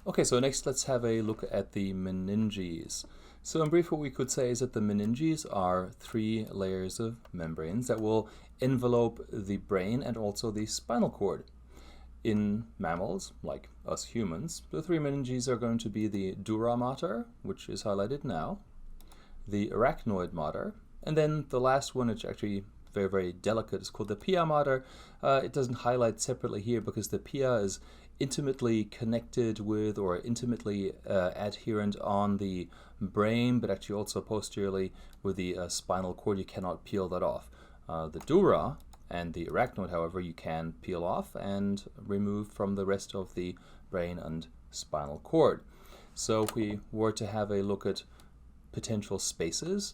Okay, so next let's have a look at the meninges. So in brief, what we could say is that the meninges are 3 layers of membranes that will envelope the brain and also the spinal cord. In mammals, like us humans, the 3 meninges are going to be the Dura Mater, which is highlighted now, the Arachnoid Mater, and then the last one, which actually very, very delicate, is called the Pia Mater. It doesn't highlight separately here because the Pia is intimately connected with or intimately adherent on the brain, but actually also posteriorly with the spinal cord. You cannot peel that off. The Dura and the Arachnoid, however, you can peel off and remove from the rest of the brain and spinal cord. So if we were to have a look at potential spaces,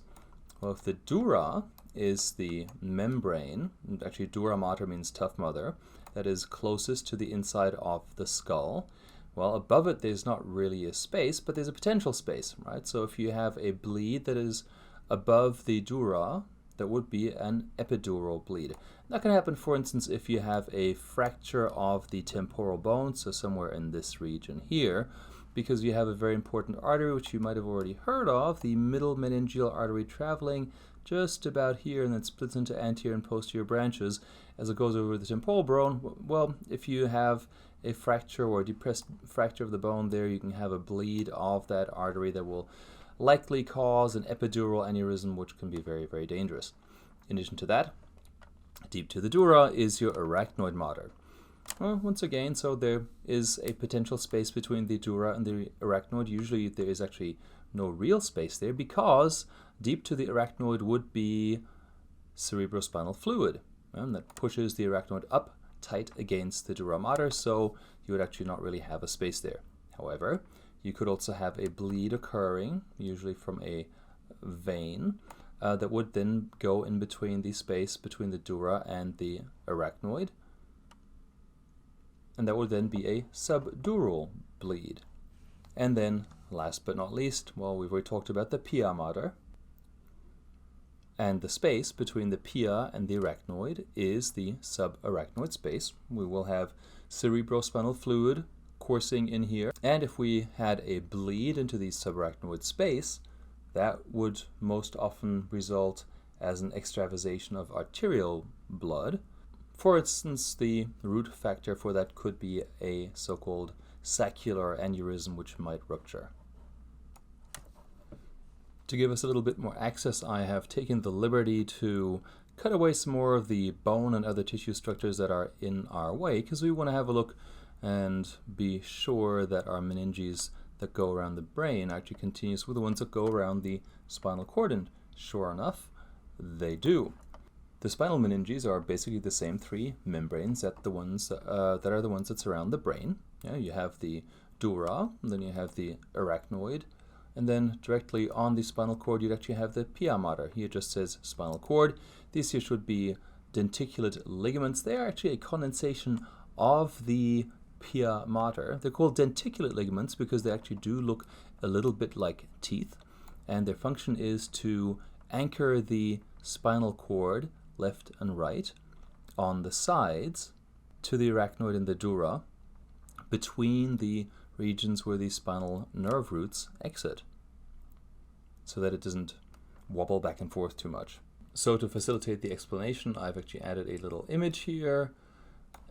well, if the Dura is the membrane, actually Dura Mater means tough mother, that is closest to the inside of the skull, well, above it there's not really a space, but there's a potential space, right? So if you have a bleed that is above the Dura, that would be an epidural bleed. That can happen, for instance, if you have a fracture of the temporal bone, so somewhere in this region here, because you have a very important artery, which you might have already heard of, the middle meningeal artery traveling just about here and then splits into anterior and posterior branches as it goes over the temporal bone. Well, if you have a fracture or a depressed fracture of the bone there, you can have a bleed of that artery that will likely cause an epidural aneurysm, which can be very, very dangerous. In addition to that, deep to the dura is your arachnoid mater. Well, once again, so there is a potential space between the dura and the arachnoid. Usually there is actually no real space there because deep to the arachnoid would be cerebrospinal fluid, and that pushes the arachnoid up tight against the dura mater, so you would actually not really have a space there. However, you could also have a bleed occurring, usually from a vein, that would then go in between the space between the dura and the arachnoid, and that would then be a subdural bleed. And then, last but not least, well, we've already talked about the pia mater, and the space between the pia and the arachnoid is the subarachnoid space. We will have cerebrospinal fluid coursing in here, and if we had a bleed into the subarachnoid space, that would most often result as an extravasation of arterial blood. For instance, the root factor for that could be a so-called saccular aneurysm, which might rupture. To give us a little bit more access, I have taken the liberty to cut away some more of the bone and other tissue structures that are in our way, because we want to have a look and be sure that our meninges that go around the brain actually continues with the ones that go around the spinal cord, and sure enough, they do. The spinal meninges are basically the same 3 membranes that the ones that are the ones that surround the brain. Yeah, you have the dura, and then you have the arachnoid, and then directly on the spinal cord you'd actually have the pia mater. Here it just says spinal cord. These here should be denticulate ligaments. They are actually a condensation of the pia mater. They're called denticulate ligaments because they actually do look a little bit like teeth, and their function is to anchor the spinal cord left and right on the sides to the arachnoid and the dura between the regions where the spinal nerve roots exit, so that it doesn't wobble back and forth too much. So to facilitate the explanation, I've actually added a little image here,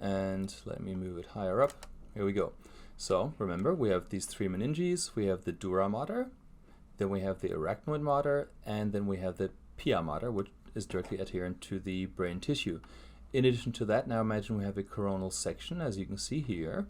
and let me move it higher up. Here we go. So remember, we have these 3 meninges. We have the dura mater, then we have the arachnoid mater, and then we have the pia mater, which is directly adherent to the brain tissue. In addition to that, now imagine we have a coronal section, as you can see here,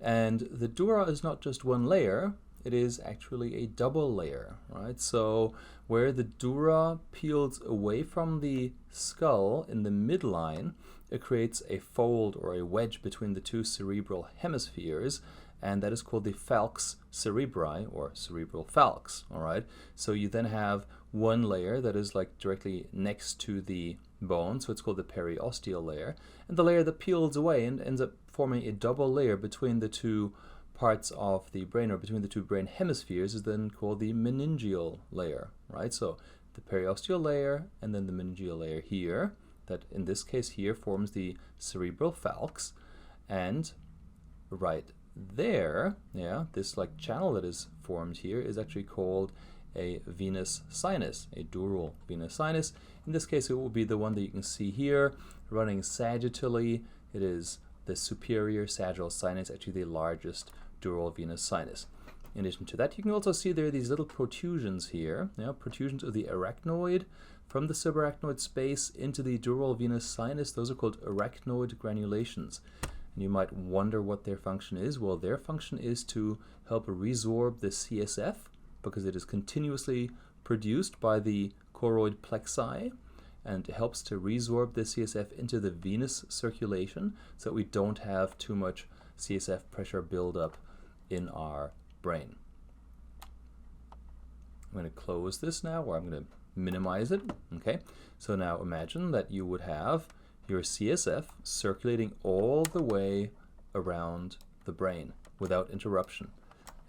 and the dura is not just one layer, it is actually a double layer, right? So where the dura peels away from the skull in the midline, it creates a fold or a wedge between the 2 cerebral hemispheres, and that is called the falx cerebri, or cerebral falx, all right? So you then have one layer that is like directly next to the bone, so it's called the periosteal layer, and the layer that peels away and ends up forming a double layer between the 2 parts of the brain, or between the 2 brain hemispheres, is then called the meningeal layer, right? So the periosteal layer and then the meningeal layer here, that in this case here forms the cerebral falx, and right there, yeah, this like channel that is formed here is actually called a venous sinus, a dural venous sinus. In this case, it will be the one that you can see here running sagittally. It is the superior sagittal sinus, actually the largest dural venous sinus. In addition to that, you can also see there are these little protrusions here, protrusions of the arachnoid from the subarachnoid space into the dural venous sinus. Those are called arachnoid granulations. And you might wonder what their function is. Well, their function is to help resorb the CSF, because it is continuously produced by the choroid plexi, and it helps to resorb the CSF into the venous circulation so that we don't have too much CSF pressure buildup in our brain. I'm going to close this now, or I'm going to minimize it. Okay, so now imagine that you would have your CSF circulating all the way around the brain without interruption.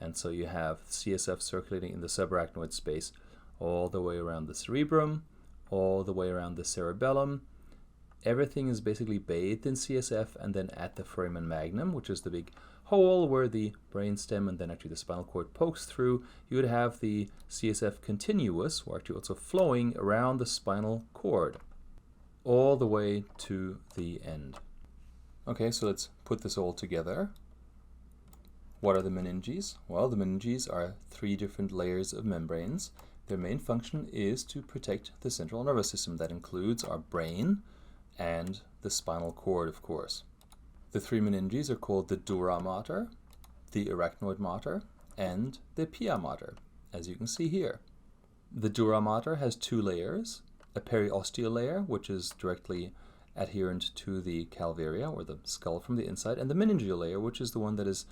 And so you have CSF circulating in the subarachnoid space all the way around the cerebrum, all the way around the cerebellum. Everything is basically bathed in CSF, and then at the foramen magnum, which is the big hole where the brainstem and then actually the spinal cord pokes through, you would have the CSF continuous, or actually also flowing around the spinal cord, all the way to the end. Okay, so let's put this all together. What are the meninges? Well, the meninges are 3 different layers of membranes. Their main function is to protect the central nervous system. That includes our brain and the spinal cord, of course. The 3 meninges are called the Dura Mater, the Arachnoid Mater, and the Pia Mater, as you can see here. The Dura Mater has 2 layers, a Periosteal Layer, which is directly adherent to the calvaria, or the skull from the inside, and the Meningeal Layer, which is the one that is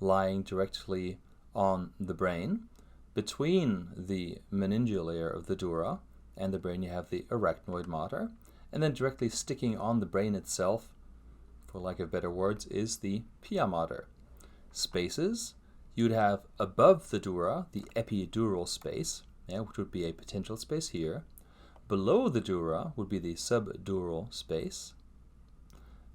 lying directly on the brain. Between the meningeal layer of the dura and the brain, you have the arachnoid mater, and then directly sticking on the brain itself, for lack of better words, is the pia mater. Spaces, you'd have above the dura the epidural space, which would be a potential space here. Below the dura would be the subdural space,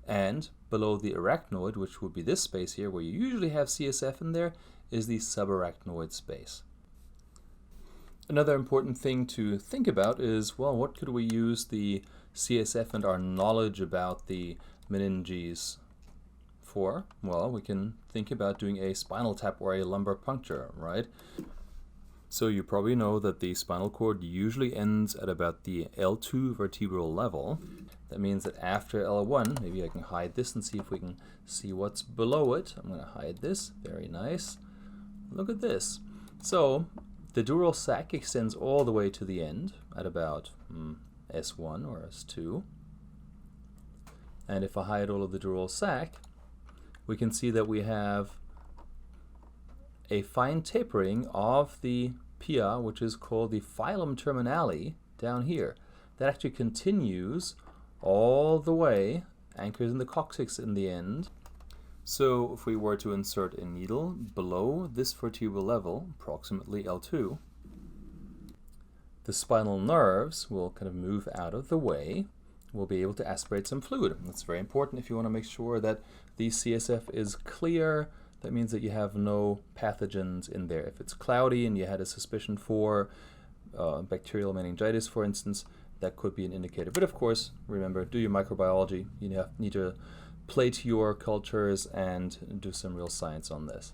and below the arachnoid, which would be this space here where you usually have CSF in there, is the subarachnoid space. Another important thing to think about is, well, what could we use the CSF and our knowledge about the meninges for? Well, we can think about doing a spinal tap or a lumbar puncture, right? So you probably know that the spinal cord usually ends at about the L2 vertebral level. That means that after L1, maybe I can hide this and see if we can see what's below it. I'm going to hide this. Very nice. Look at this. So the dural sac extends all the way to the end at about S1 or S2. And if I hide all of the dural sac, we can see that we have a fine tapering of the pia, which is called the filum terminale down here. That actually continues all the way, anchors in the coccyx in the end. So if we were to insert a needle below this vertebral level, approximately L2, the spinal nerves will kind of move out of the way. We'll be able to aspirate some fluid. That's very important if you want to make sure that the CSF is clear. That means that you have no pathogens in there. If it's cloudy and you had a suspicion for bacterial meningitis, for instance, that could be an indicator. But of course, remember, do your microbiology. You need to plate your cultures and do some real science on this.